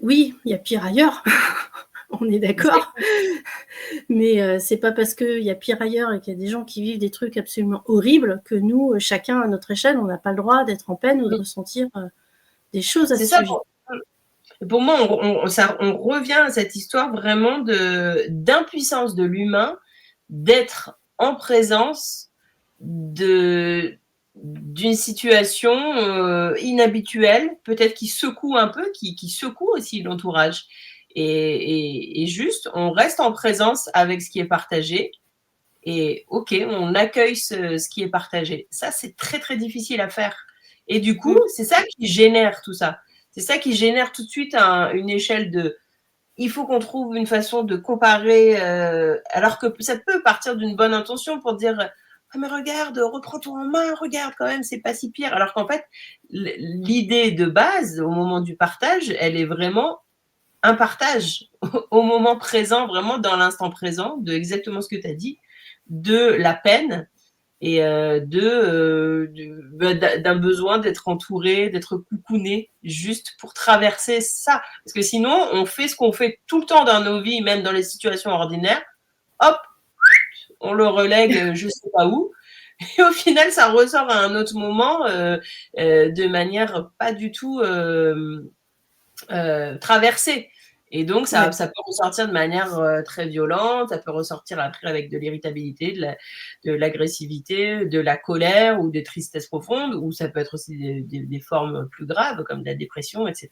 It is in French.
Oui, il y a pire ailleurs, on est d'accord. Exactement. Mais c'est pas parce qu'il y a pire ailleurs et qu'il y a des gens qui vivent des trucs absolument horribles que nous, chacun à notre échelle, on n'a pas le droit d'être en peine ou de Mmh. ressentir, des choses à C'est ce ça sujet. pour moi, on revient à cette histoire vraiment d'impuissance de l'humain, d'être en présence de d'une situation inhabituelle, peut-être qui secoue un peu, qui secoue aussi l'entourage. Et juste, on reste en présence avec ce qui est partagé. Et ok, on accueille ce qui est partagé. Ça, c'est très très difficile à faire. Et du coup, Mmh. c'est ça qui génère tout ça. C'est ça qui génère tout de suite une échelle de il faut qu'on trouve une façon de comparer, alors que ça peut partir d'une bonne intention pour dire ah mais regarde, reprends-toi en main, regarde quand même, c'est pas si pire. Alors qu'en fait, l'idée de base au moment du partage, elle est vraiment un partage au moment présent, vraiment dans l'instant présent, de exactement ce que tu as dit, de la peine et d'un besoin d'être entouré, d'être coucouné, juste pour traverser ça. Parce que sinon, on fait ce qu'on fait tout le temps dans nos vies, même dans les situations ordinaires. Hop, on le relègue je sais pas où. Et au final, ça ressort à un autre moment de manière pas du tout traversée. Et donc, ça, Ouais. ça peut ressortir de manière très violente, ça peut ressortir après avec de l'irritabilité, de l'agressivité, de la colère ou des tristesses profondes, ou ça peut être aussi des formes plus graves comme de la dépression, etc.